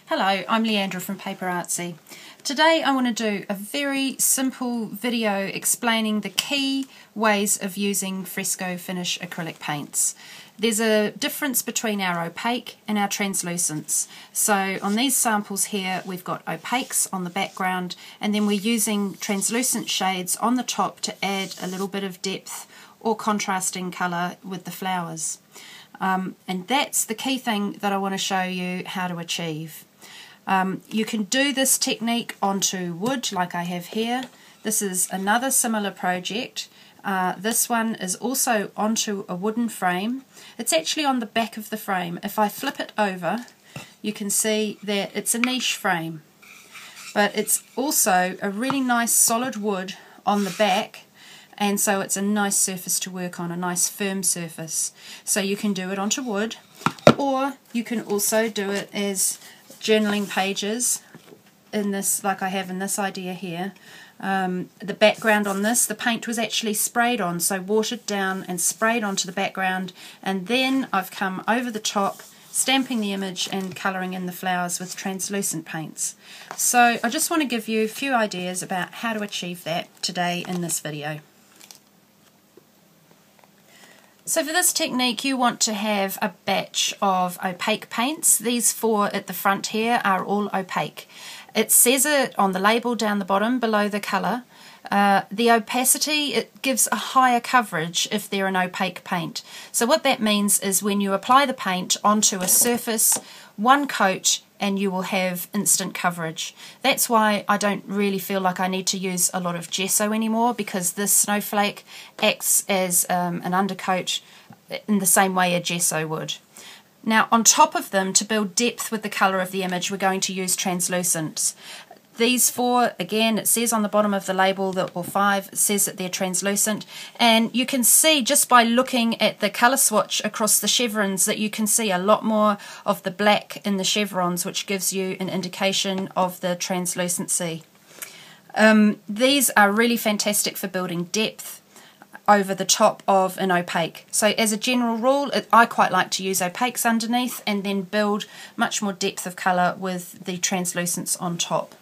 Hello, I'm Leandra from PaperArtsy. Today I want to do a very simple video explaining the key ways of using Fresco finish acrylic paints. There's a difference between our opaque and our translucents. So on these samples here we've got opaques on the background, and then we're using translucent shades on the top to add a little bit of depth or contrasting colour with the flowers. And that's the key thing that I want to show you how to achieve. You can do this technique onto wood like I have here. This is another similar project. This one is also onto a wooden frame. It's actually on the back of the frame. If I flip it over, you can see that it's a niche frame, but it's also a really nice solid wood on the back, and so it's a nice surface to work on, a nice firm surface. So you can do it onto wood, or you can also do it as journaling pages in this, like I have in this idea here. The background on this, the paint was actually sprayed on, so watered down and sprayed onto the background, and then I've come over the top, stamping the image and colouring in the flowers with translucent paints. So I just want to give you a few ideas about how to achieve that today in this video. So for this technique you want to have a batch of opaque paints. These four at the front here are all opaque. It says it on the label down the bottom below the colour. The opacity, it gives a higher coverage if they're an opaque paint. So what that means is when you apply the paint onto a surface, one coat, and you will have instant coverage. That's why I don't really feel like I need to use a lot of gesso anymore, because this snowflake acts as an undercoat in the same way a gesso would. Now on top of them, to build depth with the colour of the image, we're going to use translucents. These four, again, it says on the bottom of the label that, or five, it says that they're translucent, and you can see just by looking at the colour swatch across the chevrons that you can see a lot more of the black in the chevrons, which gives you an indication of the translucency. These are really fantastic for building depth over the top of an opaque. So as a general rule, I quite like to use opaques underneath and then build much more depth of colour with the translucents on top.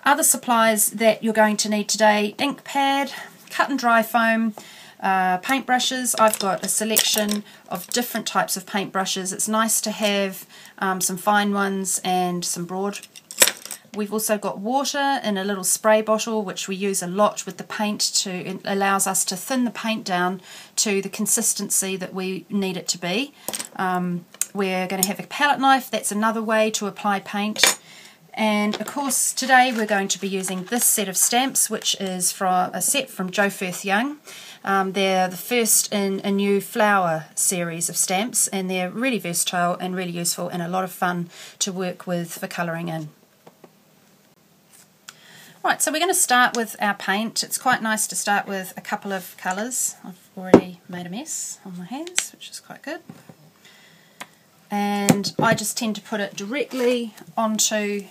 Other supplies that you're going to need today: ink pad, cut and dry foam, paintbrushes. I've got a selection of different types of paintbrushes. It's nice to have some fine ones and some broad. We've also got water in a little spray bottle, which we use a lot with the paint. It allows us to thin the paint down to the consistency that we need it to be. We're going to have a palette knife. That's another way to apply paint. And of course today we're going to be using this set of stamps, which is from a set from Jo Firth Young. They're the first in a new flower series of stamps, and they're really versatile and really useful and a lot of fun to work with for colouring in. Right, so we're going to start with our paint. It's quite nice to start with a couple of colours. I've already made a mess on my hands, which is quite good. And I just tend to put it directly onto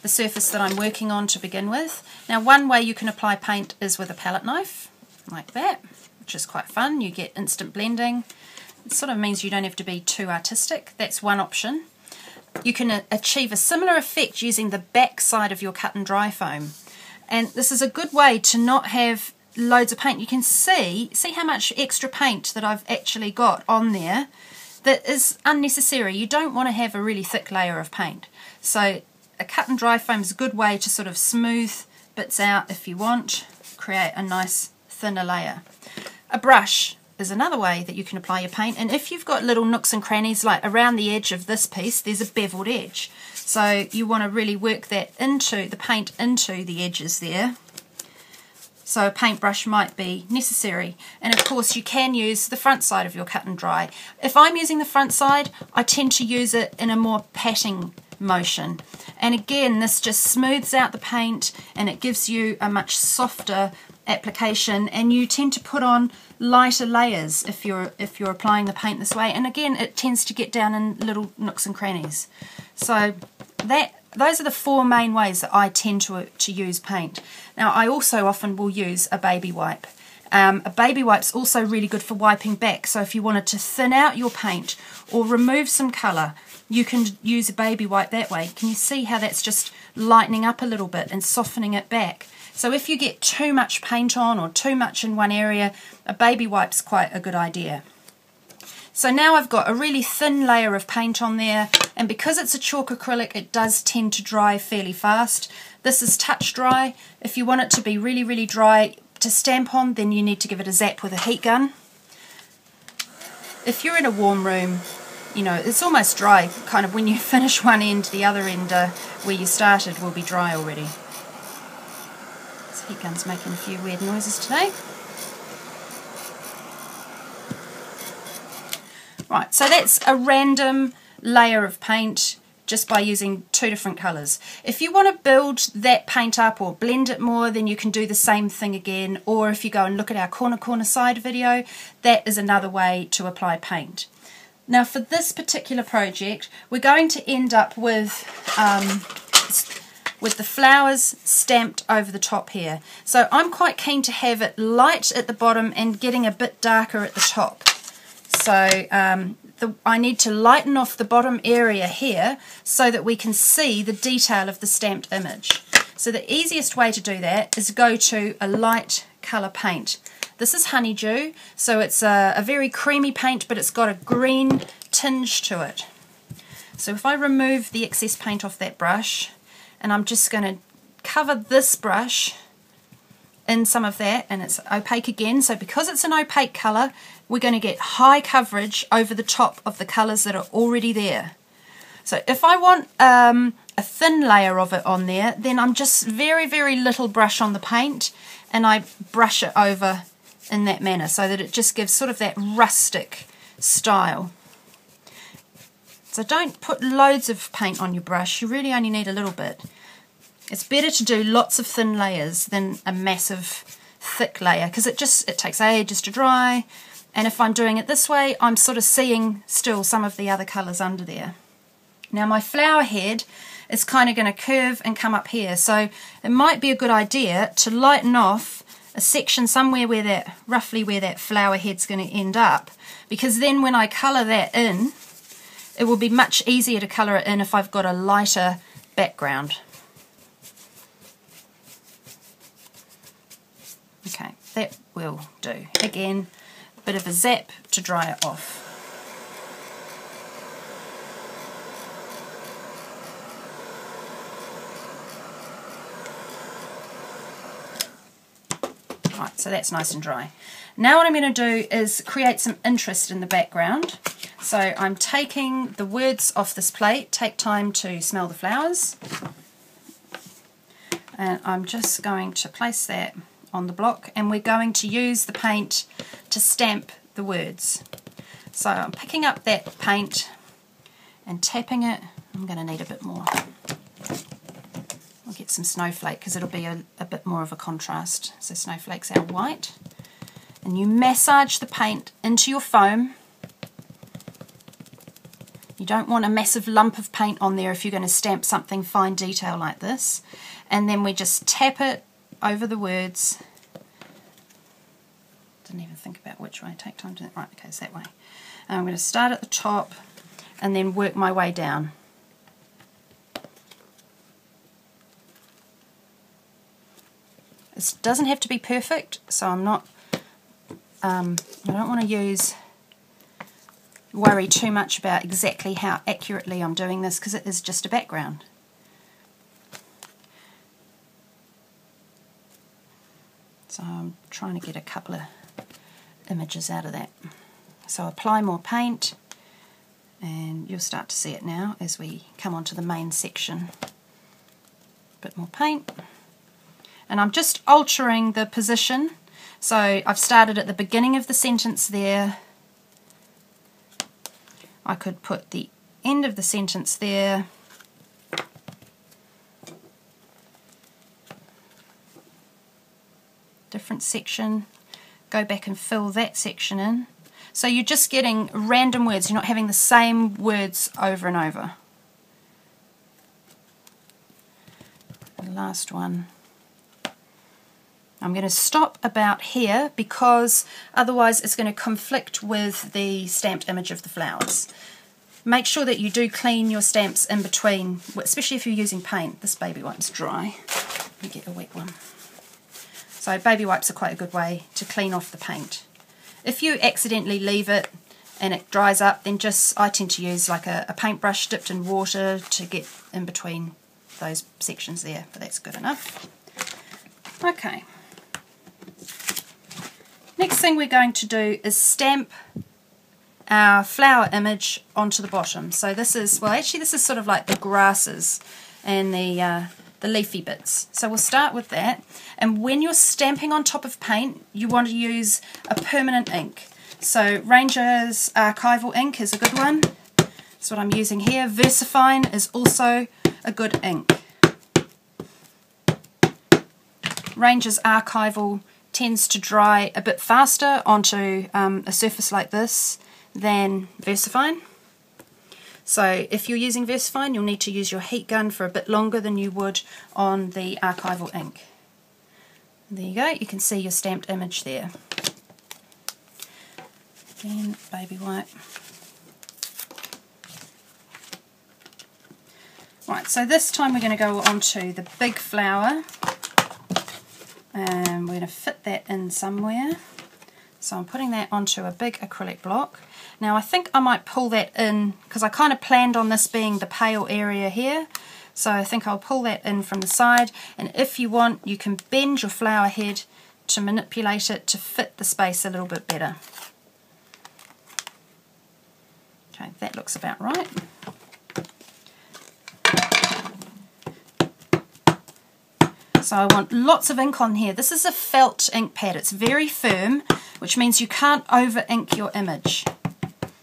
the surface that I'm working on to begin with. Now one way you can apply paint is with a palette knife, like that, which is quite fun. You get instant blending. It sort of means you don't have to be too artistic. That's one option. You can achieve a similar effect using the back side of your cut and dry foam. And this is a good way to not have loads of paint. You can see how much extra paint that I've actually got on there that is unnecessary. You don't want to have a really thick layer of paint. So a cut and dry foam is a good way to sort of smooth bits out if you want, create a nice thinner layer. A brush is another way that you can apply your paint, and if you've got little nooks and crannies, like around the edge of this piece there's a beveled edge, so you want to really work that into the paint, into the edges there. So a paintbrush might be necessary, and of course you can use the front side of your cut and dry. If I'm using the front side, I tend to use it in a more patting motion, and again this just smooths out the paint and it gives you a much softer application, and you tend to put on lighter layers if you're applying the paint this way, and again it tends to get down in little nooks and crannies. So those are the four main ways that I tend to use paint. Now I also often will use a baby wipe, A baby wipe's also really good for wiping back, so if you wanted to thin out your paint or remove some colour, you can use a baby wipe that way. Can you see how that's just lightening up a little bit and softening it back? So if you get too much paint on or too much in one area, a baby wipe's quite a good idea. So now I've got a really thin layer of paint on there, and because it's a chalk acrylic, it does tend to dry fairly fast. This is touch dry. If you want it to be really, really dry to stamp on, then you need to give it a zap with a heat gun. If you're in a warm room, you know, it's almost dry. Kind of when you finish one end, the other end where you started will be dry already. This heat gun's making a few weird noises today. Right, so that's a random layer of paint just by using two different colours. If you want to build that paint up or blend it more, then you can do the same thing again, or if you go and look at our corner side video, that is another way to apply paint. Now for this particular project, we're going to end up with the flowers stamped over the top here. So I'm quite keen to have it light at the bottom and getting a bit darker at the top. So I need to lighten off the bottom area here so that we can see the detail of the stamped image. So the easiest way to do that is go to a light colour paint. This is Honeydew, so it's a very creamy paint, but it's got a green tinge to it. So if I remove the excess paint off that brush, and I'm just going to cover this brush in some of that, and it's opaque again, so because it's an opaque colour, we're going to get high coverage over the top of the colours that are already there. So if I want a thin layer of it on there, then I'm just very, very little brush on the paint, and I brush it over in that manner so that it just gives sort of that rustic style. So don't put loads of paint on your brush, you really only need a little bit. It's better to do lots of thin layers than a massive thick layer, because it takes ages to dry, and if I'm doing it this way, I'm sort of seeing still some of the other colours under there. Now my flower head is kind of going to curve and come up here, so it might be a good idea to lighten off a section somewhere where that, roughly where that flower head's going to end up, because then when I colour that in, it will be much easier to colour it in if I've got a lighter background. Okay, that will do. Again, a bit of a zap to dry it off. Right, so that's nice and dry. Now what I'm going to do is create some interest in the background. So I'm taking the words off this plate, take time to smell the flowers, and I'm just going to place that on the block, and we're going to use the paint to stamp the words. So I'm picking up that paint and tapping it. I'm going to need a bit more. I'll get some snowflake because it'll be a bit more of a contrast. So snowflake's our white. And you massage the paint into your foam. You don't want a massive lump of paint on there if you're going to stamp something fine detail like this. And then we just tap it over the words. Didn't even think about which way. Take time to that. Right, okay, it's that way. And I'm going to start at the top and then work my way down. This doesn't have to be perfect, so I'm not. I don't want to worry too much about exactly how accurately I'm doing this, because it is just a background. So I'm trying to get a couple of images out of that. So apply more paint, and you'll start to see it now as we come onto the main section. A bit more paint. And I'm just altering the position. So I've started at the beginning of the sentence there. I could put the end of the sentence there. Different section. Go back and fill that section in. So you're just getting random words. You're not having the same words over and over. The last one. I'm going to stop about here because otherwise it's going to conflict with the stamped image of the flowers. Make sure that you do clean your stamps in between, especially if you're using paint. This baby wipe's dry. Let me get a wet one. So baby wipes are quite a good way to clean off the paint. If you accidentally leave it and it dries up, then I tend to use like a paintbrush dipped in water to get in between those sections there, but that's good enough. Okay. Next thing we're going to do is stamp our flower image onto the bottom. So this is, well actually this is sort of like the grasses and the leafy bits. So we'll start with that, and when you're stamping on top of paint you want to use a permanent ink. So Ranger's archival ink is a good one. That's what I'm using here. VersaFine is also a good ink. Ranger's archival tends to dry a bit faster onto a surface like this than VersaFine. So if you're using VersaFine, you'll need to use your heat gun for a bit longer than you would on the archival ink. There you go, you can see your stamped image there. Again, baby wipe. Right, so this time we're going to go on to the big flower. And we're going to fit that in somewhere. So I'm putting that onto a big acrylic block. Now I think I might pull that in, because I kind of planned on this being the pale area here. So I think I'll pull that in from the side, and if you want you can bend your flower head to manipulate it to fit the space a little bit better. Okay, that looks about right. So I want lots of ink on here. This is a felt ink pad. It's very firm, which means you can't over ink your image.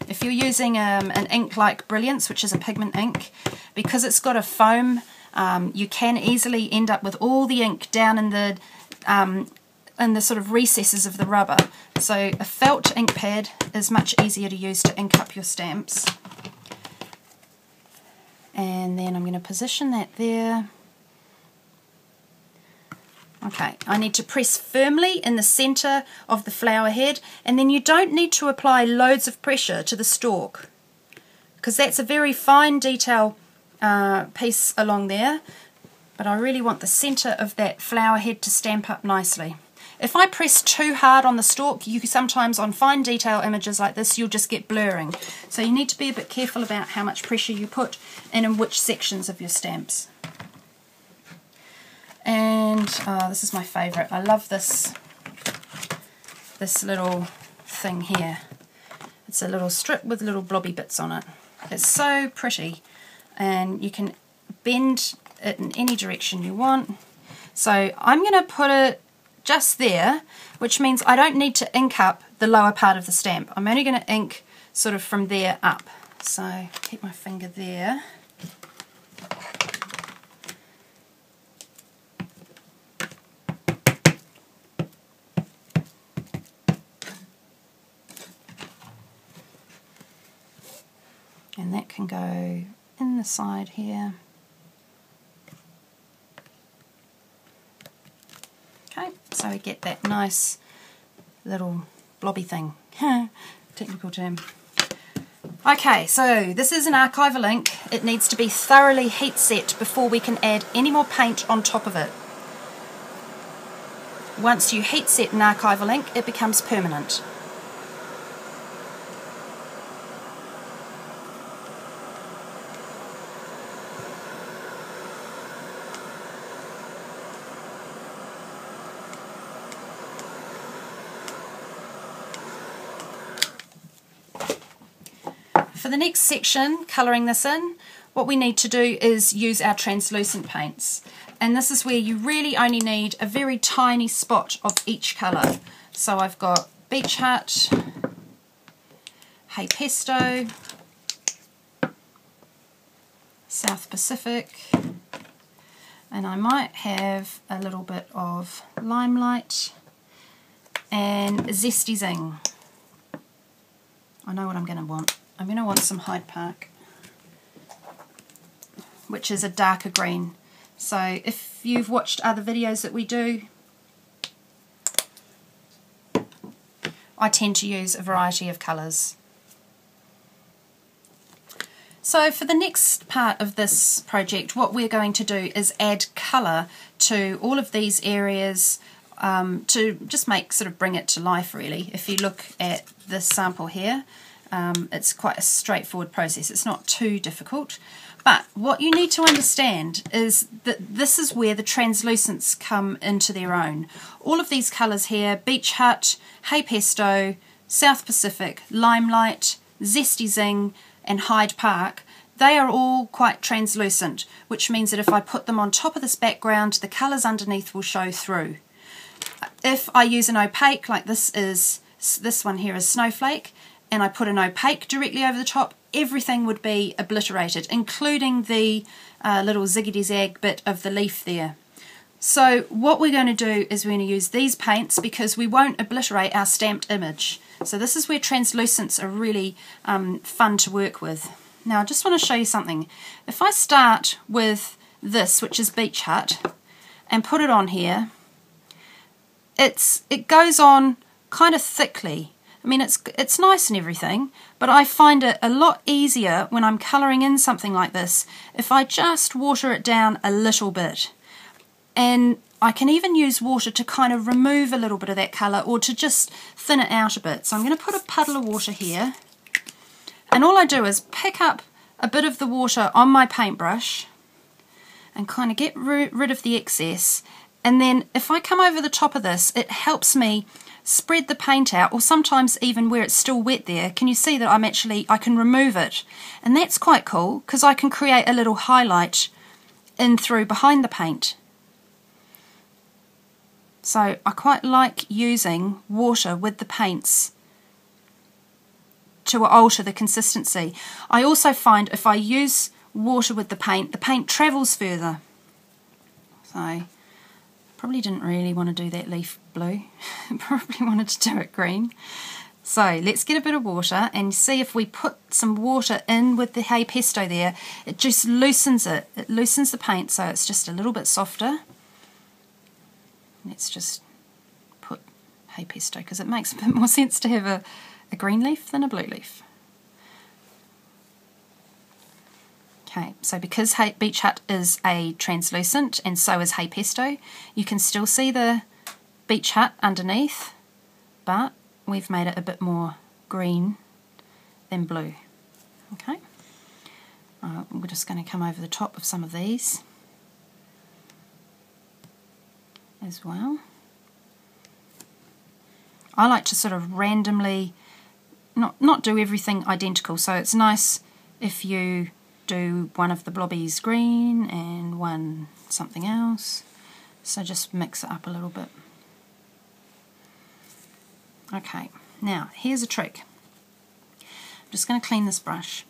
If you're using an ink like Brilliance, which is a pigment ink, because it's got a foam, you can easily end up with all the ink down in the sort of recesses of the rubber. So a felt ink pad is much easier to use to ink up your stamps. And then I'm going to position that there. Okay, I need to press firmly in the centre of the flower head, and then you don't need to apply loads of pressure to the stalk, because that's a very fine detail piece along there, but I really want the centre of that flower head to stamp up nicely. If I press too hard on the stalk, you sometimes on fine detail images like this you'll just get blurring, so you need to be a bit careful about how much pressure you put and in which sections of your stamps. And this is my favourite. I love this little thing here. It's a little strip with little blobby bits on it. It's so pretty, and you can bend it in any direction you want. So I'm going to put it just there, which means I don't need to ink up the lower part of the stamp. I'm only going to ink sort of from there up. So keep my finger there. And that can go in the side here. Okay, so we get that nice little blobby thing. Technical term. Okay, so this is an archival ink. It needs to be thoroughly heat set before we can add any more paint on top of it. Once you heat set an archival ink, it becomes permanent. For the next section, colouring this in, what we need to do is use our translucent paints. And this is where you really only need a very tiny spot of each colour. So I've got Beach Hut, Hey Pesto, South Pacific, and I might have a little bit of Limelight and Zesty Zing. I know what I'm going to want. I'm going to want some Hyde Park, which is a darker green. So if you've watched other videos that we do, I tend to use a variety of colours. So for the next part of this project, what we're going to do is add colour to all of these areas to just bring it to life really. If you look at this sample here, it's quite a straightforward process. It's not too difficult. But what you need to understand is that this is where the translucents come into their own. All of these colours here, Beach Hut, Hey Pesto, South Pacific, Limelight, Zesty Zing and Hyde Park, they are all quite translucent, which means that if I put them on top of this background, the colours underneath will show through. If I use an opaque, like this one here is Snowflake, and I put an opaque directly over the top, everything would be obliterated, including the little ziggity-zag bit of the leaf there. So what we're going to do is we're going to use these paints because we won't obliterate our stamped image. So this is where translucents are really fun to work with. Now I just want to show you something. If I start with this, which is Beach Hut, and put it on here, it goes on kind of thickly. I mean, it's nice and everything, but I find it a lot easier when I'm colouring in something like this if I just water it down a little bit. And I can even use water to kind of remove a little bit of that colour or to just thin it out a bit. So I'm going to put a puddle of water here, and all I do is pick up a bit of the water on my paintbrush and kind of get rid of the excess. And then if I come over the top of this, it helps me spread the paint out, or sometimes even where it's still wet there. Can you see that I can remove it? And that's quite cool because I can create a little highlight in through behind the paint. So I quite like using water with the paints to alter the consistency. I also find if I use water with the paint travels further. So probably didn't really want to do that leaf blue. Probably wanted to do it green. So let's get a bit of water and see if we put some water in with the Hey Pesto there. It just loosens it. It loosens the paint so it's just a little bit softer. Let's just put Hey Pesto because it makes a bit more sense to have a green leaf than a blue leaf. Okay, so because Beach Hut is a translucent and so is Hey Pesto, you can still see the Beach Hut underneath, but we've made it a bit more green than blue. Okay, we're just going to come over the top of some of these as well. I like to sort of randomly not do everything identical, so it's nice if you do one of the blobbies green and one something else, so just mix it up a little bit. Okay, now here's a trick. I'm just going to clean this brush.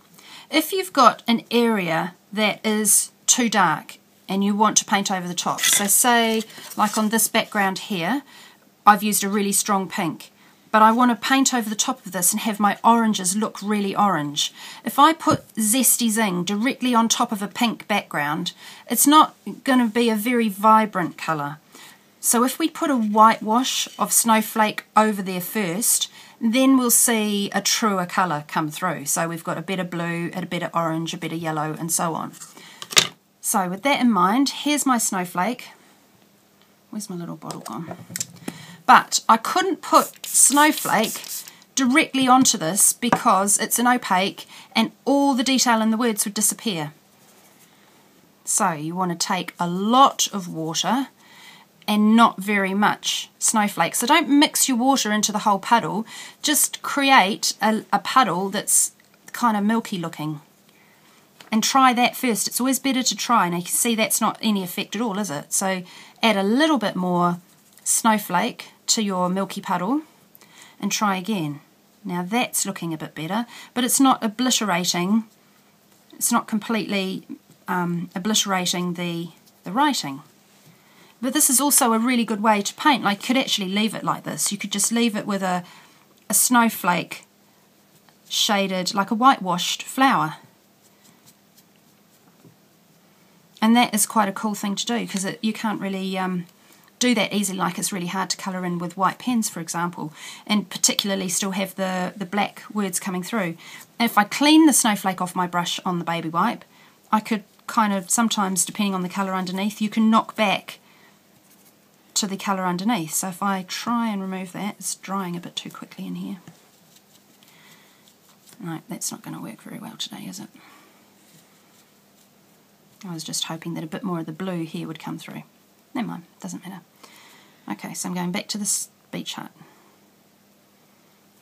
If you've got an area that is too dark and you want to paint over the top, so say like on this background here I've used a really strong pink, but I want to paint over the top of this and have my oranges look really orange. If I put Zesty Zing directly on top of a pink background, it's not going to be a very vibrant colour. So if we put a whitewash of Snowflake over there first, then we'll see a truer colour come through. So we've got a bit of blue, a bit of orange, a bit of yellow, and so on. So with that in mind, here's my Snowflake. Where's my little bottle gone? But I couldn't put Snowflake directly onto this because it's an opaque and all the detail in the words would disappear. So you want to take a lot of water and not very much Snowflake. So don't mix your water into the whole puddle, just create a puddle that's kind of milky looking. And try that first. It's always better to try. Now you can see that's not any effect at all, is it? So add a little bit more Snowflake to your milky puddle and try again. Now that's looking a bit better, but it's not obliterating, it's not completely obliterating the writing. But this is also a really good way to paint. Like, you could actually leave it like this. You could just leave it with a snowflake shaded, like a whitewashed flower. And that is quite a cool thing to do because you can't really do that easily, like it's really hard to colour in with white pens, for example, and particularly still have the black words coming through. And if I clean the snowflake off my brush on the baby wipe, I could kind of, sometimes depending on the colour underneath, you can knock back to the colour underneath. So if I try and remove that, it's drying a bit too quickly in here. No, that's not going to work very well today, is it? I was just hoping that a bit more of the blue here would come through. Never mind, doesn't matter. Okay, so I'm going back to this beach hut.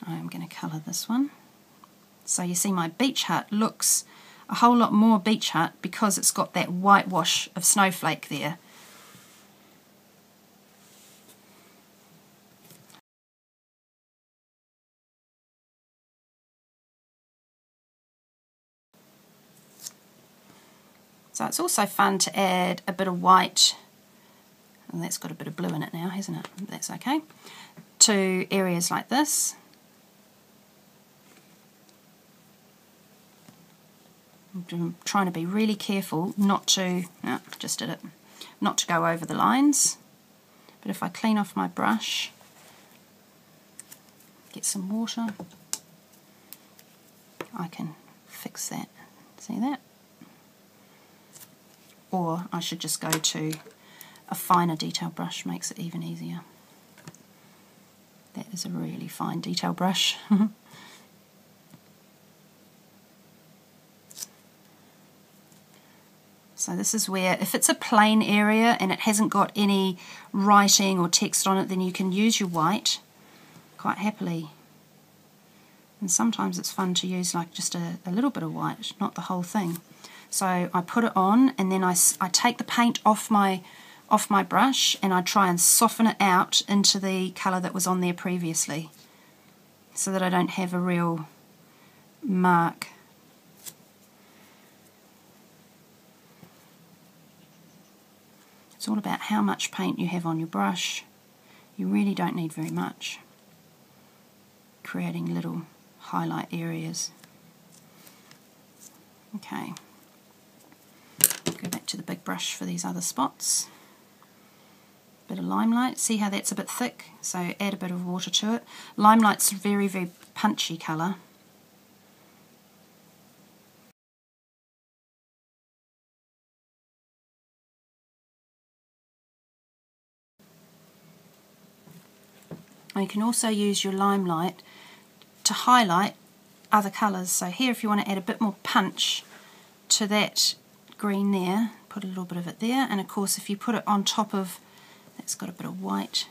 I'm going to colour this one. So you see my beach hut looks a whole lot more beach hut because it's got that whitewash of snowflake there. So it's also fun to add a bit of white, and that's got a bit of blue in it now, hasn't it? That's okay. To areas like this. I'm trying to be really careful not to, no, just did it, not to go over the lines. But if I clean off my brush, get some water, I can fix that. See that? Or I should just go to a finer detail brush, makes it even easier. That is a really fine detail brush. So this is where, if it's a plain area and it hasn't got any writing or text on it, then you can use your white quite happily. And sometimes it's fun to use like just a little bit of white, not the whole thing. So I put it on, and then I take the paint off my brush, and I try and soften it out into the colour that was on there previously, so that I don't have a real mark. It's all about how much paint you have on your brush. You really don't need very much. Creating little highlight areas. Okay. Go back to the big brush for these other spots. Bit of Limelight. See how that's a bit thick? So add a bit of water to it. Limelight's a very, very punchy colour. And you can also use your Limelight to highlight other colours. So here, if you want to add a bit more punch to that green there, put a little bit of it there, and of course if you put it on top of, that's got a bit of white,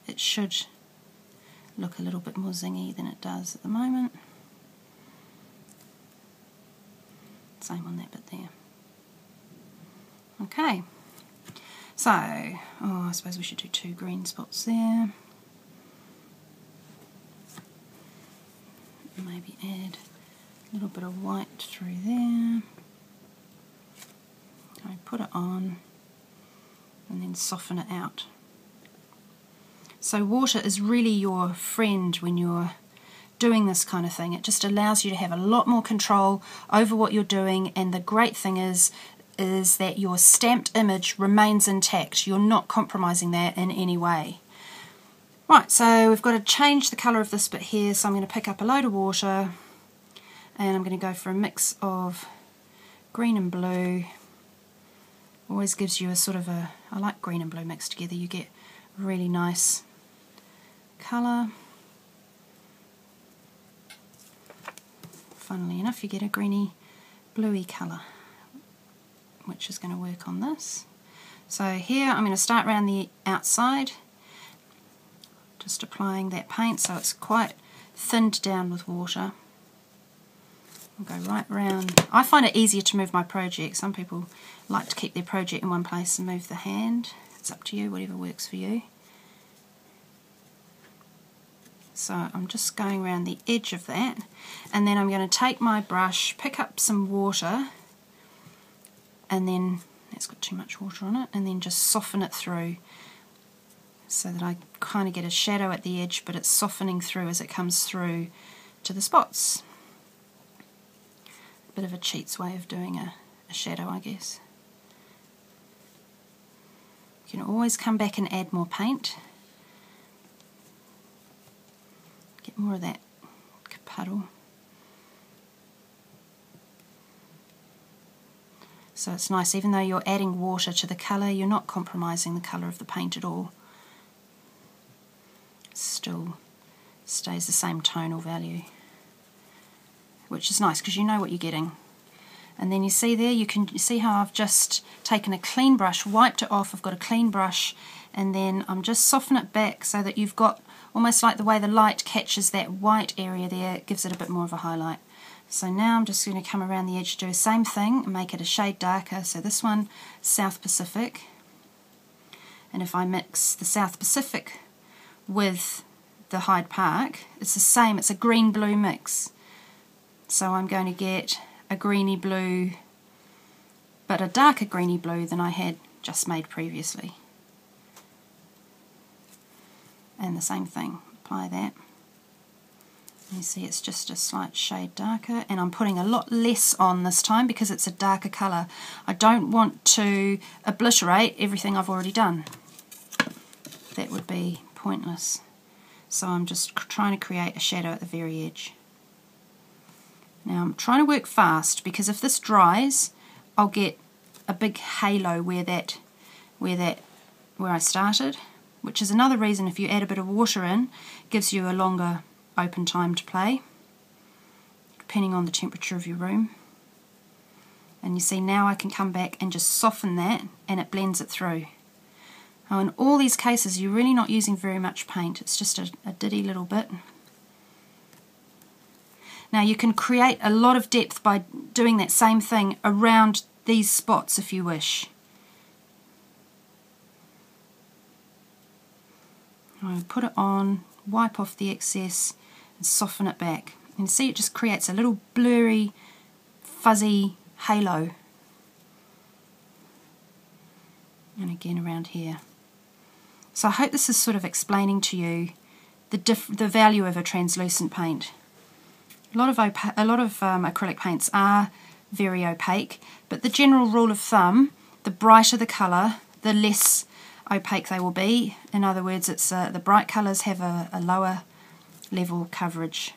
it should look a little bit more zingy than it does at the moment. Same on that bit there. Okay, so I suppose we should do 2 green spots there. Maybe add a little bit of white through there. I put it on and then soften it out. So water is really your friend when you're doing this kind of thing. It just allows you to have a lot more control over what you're doing, and the great thing is that your stamped image remains intact. You're not compromising that in any way. Right, so we've got to change the colour of this bit here, so I'm going to pick up a load of water and I'm going to go for a mix of green and blue. Always gives you a sort of a, I like green and blue mixed together, you get a really nice colour. Funnily enough, you get a greeny bluey colour, which is going to work on this. So here I'm going to start around the outside, just applying that paint so it's quite thinned down with water. I'll go right round. I find it easier to move my project. Some people like to keep their project in one place and move the hand. It's up to you, whatever works for you. So I'm just going around the edge of that, and then I'm going to take my brush, pick up some water, and then, that's got too much water on it, and then just soften it through so that I kind of get a shadow at the edge, but it's softening through as it comes through to the spots. A bit of a cheat's way of doing a shadow, I guess. You can always come back and add more paint. Get more of that puddle. So it's nice, even though you're adding water to the colour, you're not compromising the colour of the paint at all. It still stays the same tonal value, which is nice because you know what you're getting. And then you see there, you can see how I've just taken a clean brush, wiped it off, I've got a clean brush, and then I'm just softening it back so that you've got almost like the way the light catches that white area there, it gives it a bit more of a highlight. So now I'm just going to come around the edge, do the same thing, and make it a shade darker. So this one, South Pacific. And if I mix the South Pacific with the Hyde Park, it's the same, it's a green-blue mix. So I'm going to get a greeny blue, but a darker greeny blue than I had just made previously. And the same thing, apply that. You see it's just a slight shade darker, and I'm putting a lot less on this time because it's a darker colour. I don't want to obliterate everything I've already done. That would be pointless. So I'm just trying to create a shadow at the very edge. Now I'm trying to work fast because if this dries, I'll get a big halo where I started, which is another reason if you add a bit of water in, it gives you a longer open time to play, depending on the temperature of your room. And you see now I can come back and just soften that and it blends it through. Now in all these cases you're really not using very much paint, it's just a ditty little bit. Now you can create a lot of depth by doing that same thing around these spots if you wish. I'll put it on, wipe off the excess and soften it back. And see it just creates a little blurry, fuzzy halo. And again around here. So I hope this is sort of explaining to you the value of a translucent paint. A lot of acrylic paints are very opaque, but the general rule of thumb, the brighter the colour, the less opaque they will be. In other words, it's the bright colours have a lower level coverage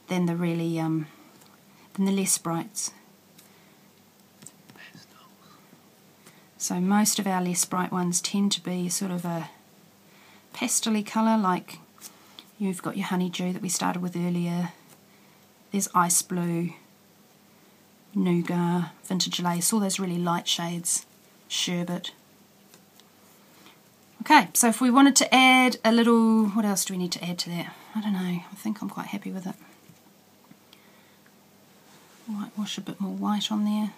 than the really than the less brights. So most of our less bright ones tend to be sort of a pastel-y colour, like you've got your honeydew that we started with earlier. There's ice blue, nougat, vintage lace, all those really light shades, sherbet. Okay, so if we wanted to add a little, what else do we need to add to that? I don't know, I think I'm quite happy with it. Whitewash a bit more white on there.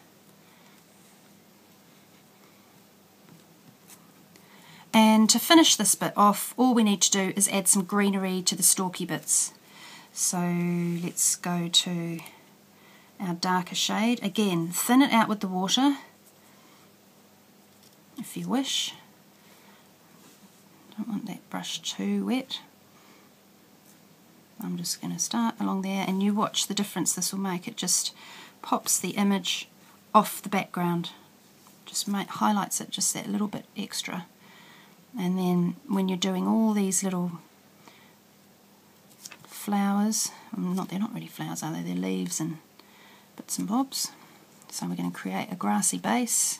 And to finish this bit off, all we need to do is add some greenery to the stalky bits. So let's go to our darker shade. Again, thin it out with the water, if you wish. Don't want that brush too wet. I'm just going to start along there, and you watch the difference this will make. It just pops the image off the background. Just highlights it just that little bit extra. And then when you're doing all these little flowers, they're not really flowers, are they? They're leaves and bits and bobs. So we're going to create a grassy base.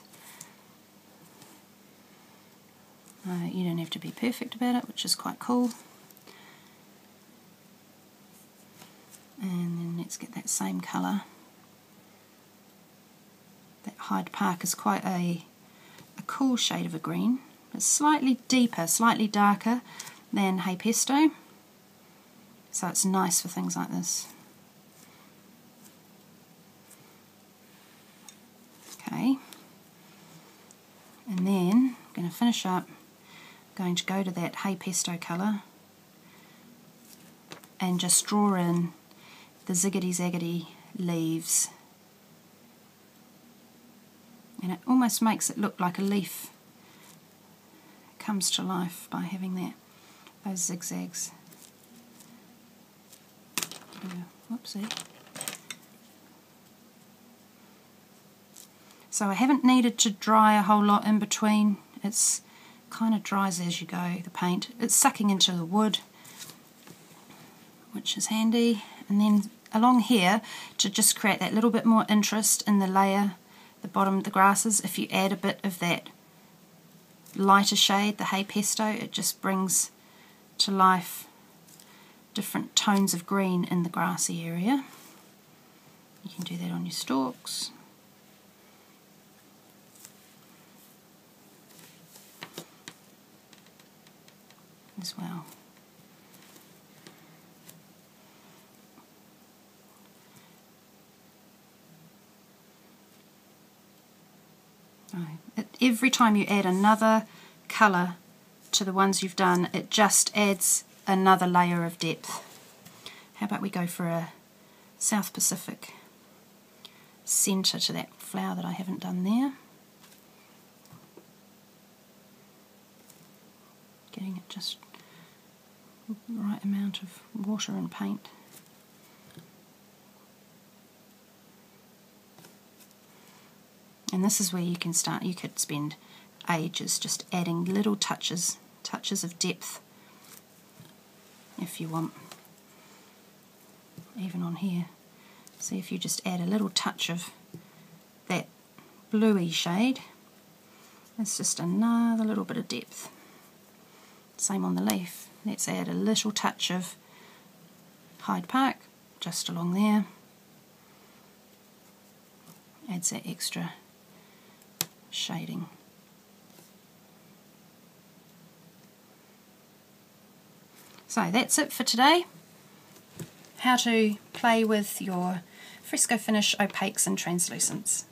You don't have to be perfect about it, which is quite cool. And then let's get that same colour. That Hyde Park is quite a cool shade of a green. It's slightly deeper, slightly darker than Hey Pesto. So it's nice for things like this. Okay. And then I'm going to finish up. Going to go to that Hey Pesto colour and just draw in the ziggity zaggity leaves, and it almost makes it look like a leaf. It comes to life by having those zigzags. Whoopsie. So I haven't needed to dry a whole lot in between. It's kind of dries as you go, the paint. It's sucking into the wood, which is handy. And then along here, to just create that little bit more interest in the layer, the bottom of the grasses, if you add a bit of that lighter shade, the hay pesto, it just brings to life different tones of green in the grassy area. You can do that on your stalks. As well. Every time you add another colour to the ones you've done, it just adds another layer of depth. How about we go for a South Pacific centre to that flower that I haven't done there. Getting it just the right amount of water and paint. And this is where you can start. You could spend ages just adding little touches of depth if you want. Even on here. See, if you just add a little touch of that bluey shade, it's just another little bit of depth. Same on the leaf. Let's add a little touch of Hyde Park just along there. Adds that extra shading. So that's it for today. How to play with your Fresco finish opaques and translucents.